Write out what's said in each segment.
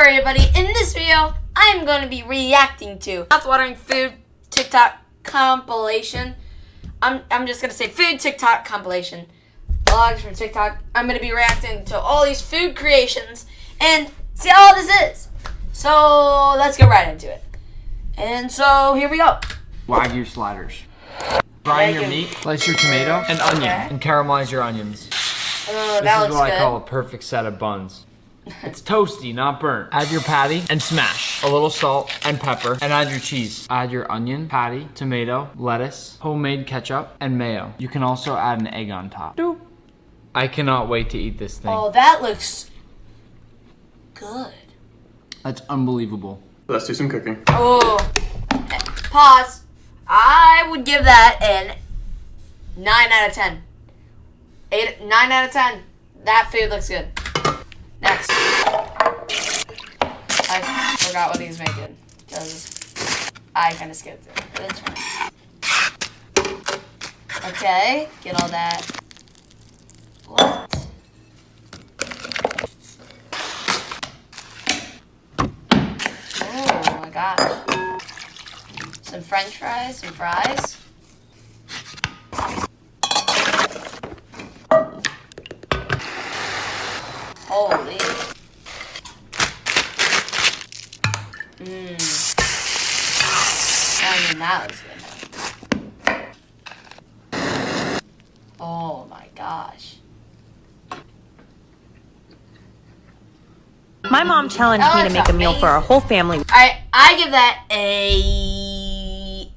Alright everybody, in this video, I'm going to be reacting to mouth-watering food TikTok compilation. I'm just going to say food TikTok compilation. Vlogs from TikTok. I'm going to be reacting to all these food creations and see how all this is. So, let's get right into it. And so, here we go. Wagyu sliders. Brine your meat, slice your tomato and onion, and caramelize your onions. Oh, This that is looks what good. I call a perfect set of buns. It's toasty, not burnt. Add your patty and smash. A little salt and pepper and add your cheese. Add your onion, patty, tomato, lettuce, homemade ketchup, and mayo. You can also add an egg on top. Doop. I cannot wait to eat this thing. Oh, that looks good. That's unbelievable. Let's do some cooking. Oh, pause. I would give that an 9 out of 10. 9 out of 10. That food looks good. Next. I forgot what he's making because I kind of skipped it. But it's fine. Okay, get all that. What? Oh my gosh. Some french fries, some fries. Holy. I mean, that was good. Oh my gosh. My mom challenged me to make a meal for our whole family. I give that a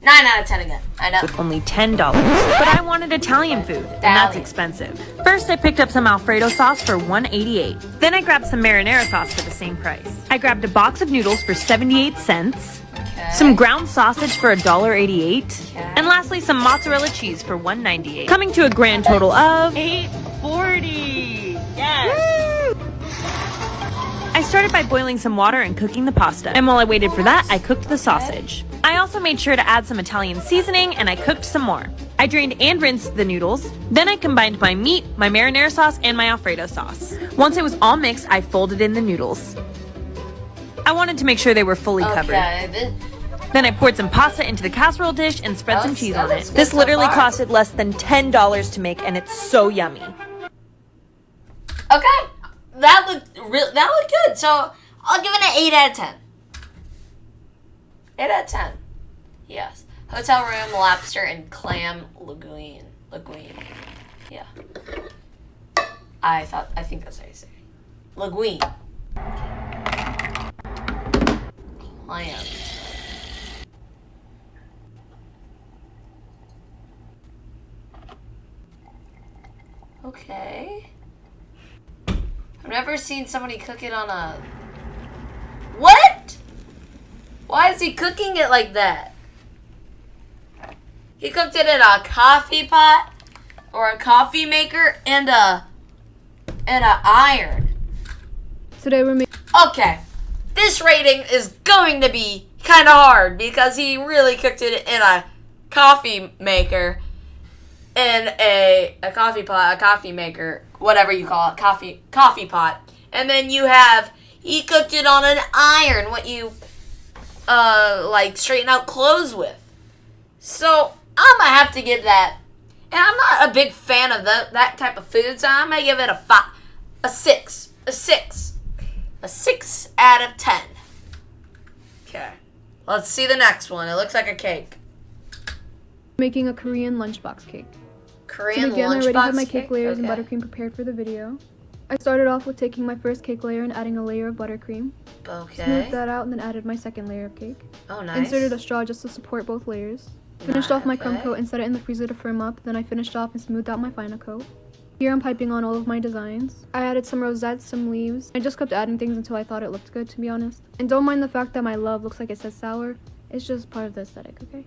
9 out of 10 again. I know. With only $10. But I wanted Italian food, and that's expensive. First, I picked up some Alfredo sauce for $1.88. Then I grabbed some marinara sauce for the same price. I grabbed a box of noodles for 78 cents. Okay. Some ground sausage for $1.88. Okay. And lastly, some mozzarella cheese for $1.98. Coming to a grand total of $8.40. Yes! Woo! I started by boiling some water and cooking the pasta. And while I waited for that, I cooked the sausage. I also made sure to add some Italian seasoning and I cooked some more. I drained and rinsed the noodles. Then I combined my meat, my marinara sauce, and my Alfredo sauce. Once it was all mixed, I folded in the noodles. I wanted to make sure they were fully covered. Then I poured some pasta into the casserole dish and spread some cheese on it. This literally costed less than $10 to make and it's so yummy. Okay. That looked good. So I'll give it an 8 out of 10. 8 out of 10. Yes. Hotel room, lobster, and clam linguine. Yeah. I think that's how you say it. Linguine. Clam. Okay. I've never seen somebody cook it on a... What? Why is he cooking it like that? He cooked it in a coffee pot or a coffee maker and a iron. Today we're making... Okay. This rating is going to be kind of hard because he really cooked it in a coffee maker and a coffee pot, a coffee maker, whatever you call it, coffee pot. And then he cooked it on an iron, what you like straighten out clothes with. So I'm gonna have to give that, and I'm not a big fan of that type of food, so I'm gonna give it a 6 out of 10. Okay, let's see the next one. It looks like a cake. Making a Korean lunchbox cake. Korean To begin, I lunchbox already had my cake? cake layers and Okay. buttercream prepared for the video. I started off with taking my first cake layer and adding a layer of buttercream. Okay. Smoothed that out and then added my second layer of cake. Oh, nice. Inserted a straw just to support both layers. Finished off my crumb Okay. coat and set it in the freezer to firm up. Then I finished off and smoothed out my final coat. Here I'm piping on all of my designs. I added some rosettes, some leaves. I just kept adding things until I thought it looked good, to be honest. And don't mind the fact that my love looks like it says sour. It's just part of the aesthetic, okay?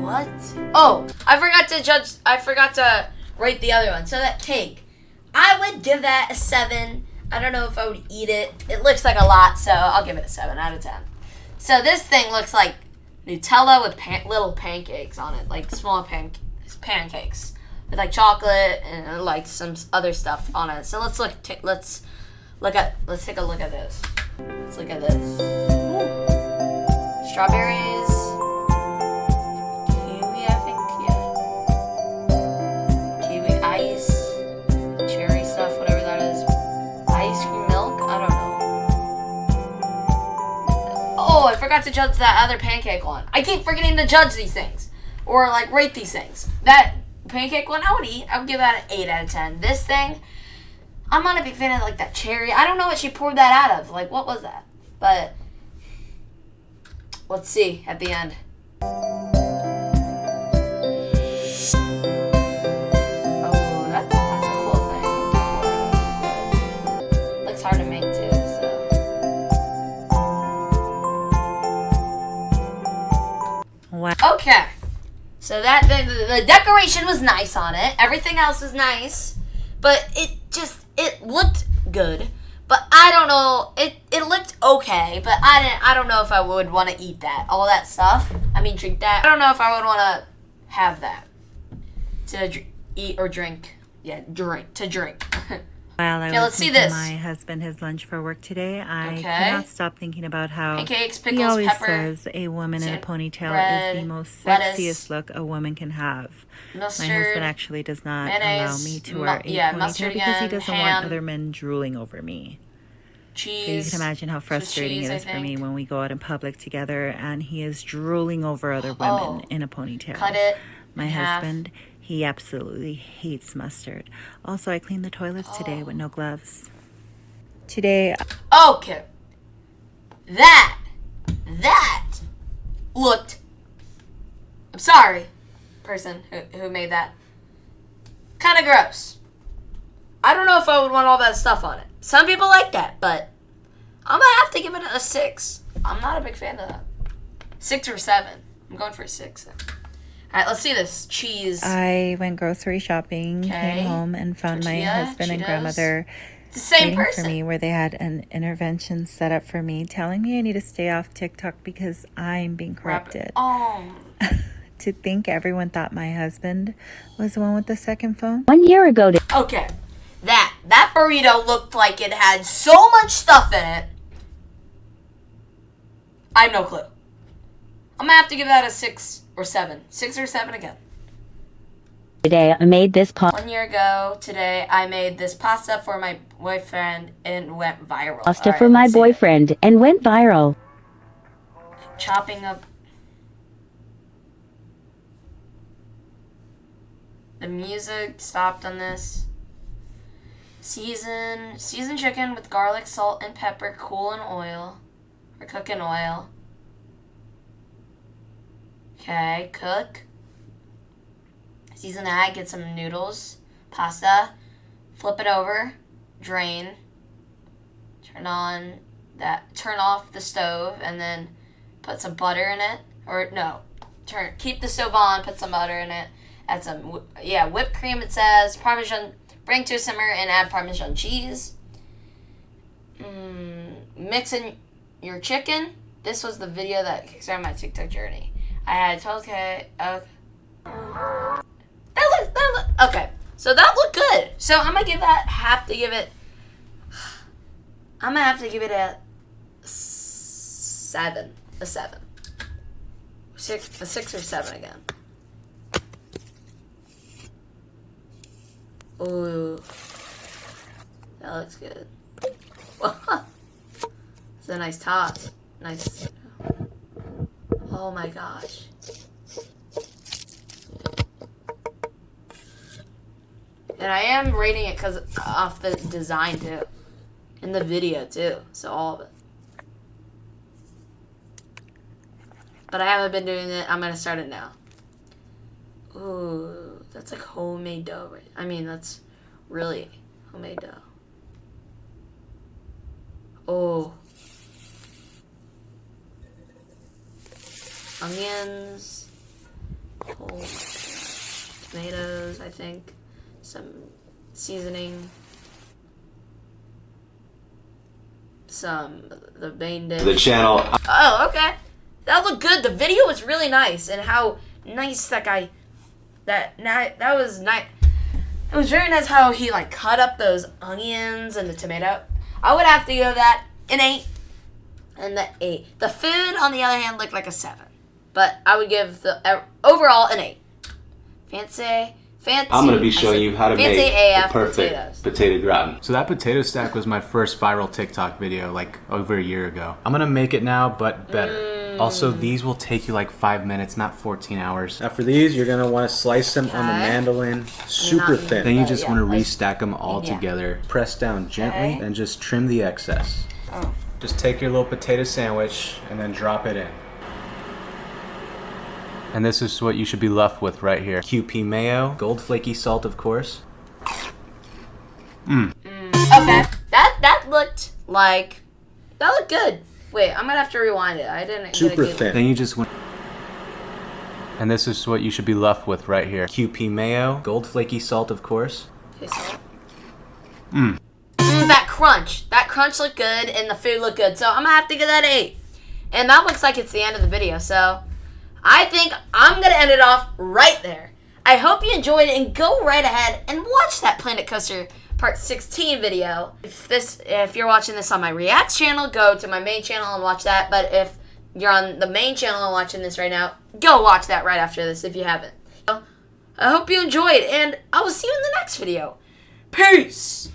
What? Oh, I forgot to rate the other one. So that cake, I would give that a 7. I don't know if I would eat it. It looks like a lot, so I'll give it a 7 out of 10. So this thing looks like Nutella with little pancakes on it, like small pancakes with like chocolate and like some other stuff on it. So let's take a look at this. Let's look at this. Ooh. Strawberries, kiwi, I think, yeah. Kiwi ice, cherry stuff, whatever that is. Ice cream milk, I don't know. Oh, I forgot to judge that other pancake one. I keep forgetting to judge these things or like rate these things. That pancake one I would eat. I would give that an 8 out of 10. This thing, I'm not a big fan of like that cherry. I don't know what she poured that out of. Like, what was that? But let's see at the end. Oh, that's a cool thing. Looks hard to make too, so. Wow. Okay. So that the decoration was nice on it. Everything else was nice. But it looked good. But I don't know. It looked okay, but I don't know if I would want to eat that. All that stuff. I mean, drink that. I don't know if I would want to have that to eat or drink. Yeah, to drink. While I Okay, was let's see making this. my husband his lunch for work today, I Okay. cannot stop thinking about how Pancakes, he pickles, always pepper, says a woman in a sand- ponytail bread, is the most lettuce, sexiest look a woman can have. mustard. My husband actually does not allow mayonnaise, me to wear a mustard ponytail because he again, doesn't ham, want other men drooling over me. So you cheese. can imagine how frustrating cheese, it I is for me think. when we go out in public together and he is drooling over other women Oh. in a ponytail. Cut it. My in half. husband, he absolutely hates mustard. Also, I cleaned the toilets today with no gloves. Today, Okay. That looked. I'm sorry, person who made that. Kind of gross. I don't know if I would want all that stuff on it. Some people like that, but I'm gonna have to give it a 6. I'm not a big fan of that. 6 or 7. I'm going for a 6. All right, let's see this cheese. I went grocery shopping, Okay. came home, and found my Tortilla, husband and Cheetos. grandmother It's the same waiting person. for me, where they had an intervention set up for me, telling me I need to stay off TikTok because I'm being corrupted. Oh. To think everyone thought my husband was the one with the second phone. 1 year ago, Okay. That burrito looked like it had so much stuff in it. I have no clue. I'm gonna have to give that a 6 or 7. 6 or 7 again. today I made this pasta 1 year ago today, I made this pasta for my boyfriend and went viral. All right, for my let's see it. boyfriend and went viral. Chopping up the music stopped on this. Season chicken with garlic, salt, and pepper, cool in oil, or cook in oil. Okay, cook. Season that, get some noodles, pasta, flip it over, drain, turn off the stove, and then put some butter in it, or no, keep the stove on, put some butter in it, add some, whipped cream it says, Parmesan, bring to a simmer and add Parmesan cheese. Mix in your chicken. This was the video that kickstarted my TikTok journey. I had 12K, okay, so that looked good. So I'm gonna have to give it a 7. A 7. A 6 or 7 again. Ooh. That looks good. It's a nice toss. Nice. Oh my gosh. And I am rating it because off the design too. And the video too. So all of it. But I haven't been doing it. I'm going to start it now. Ooh. That's like homemade dough, right? I mean, that's really homemade dough. Oh. Onions. Whole tomatoes, I think. Some seasoning. The main dish. The channel. Oh, okay. that looked good. The video was really nice, and how nice that guy. That was nice. It was very nice how he like cut up those onions and the tomato. I would have to give that an 8 and the 8. The food, on the other hand, looked like a 7, but I would give the overall an 8. Fancy. I'm going to be showing you how to make the perfect potatoes. potato gratin. So that potato stack was my first viral TikTok video like over a year ago. I'm gonna make it now, but better. Also, these will take you like 5 minutes, not 14 hours. Now for these, you're gonna want to slice them on the mandolin super thin. Then you just want to restack them all together. Press down gently and just trim the excess. Just take your little potato sandwich and then drop it in. And this is what you should be left with right here. QP mayo, gold flaky salt, of course. Okay, that looked good. Wait, I'm gonna have to rewind it. I didn't. Super thin. Then you just want. And this is what you should be left with right here. QP mayo, gold flaky salt, of course. That crunch looked good, and the food looked good. So I'm gonna have to give that 8. And that looks like it's the end of the video. So I think I'm gonna end it off right there. I hope you enjoyed it, and go right ahead and watch that Planet Coaster Part 16 video. If you're watching this on my Reacts channel, go to my main channel and watch that. But if you're on the main channel and watching this right now, go watch that right after this if you haven't. So, I hope you enjoyed, and I will see you in the next video. Peace!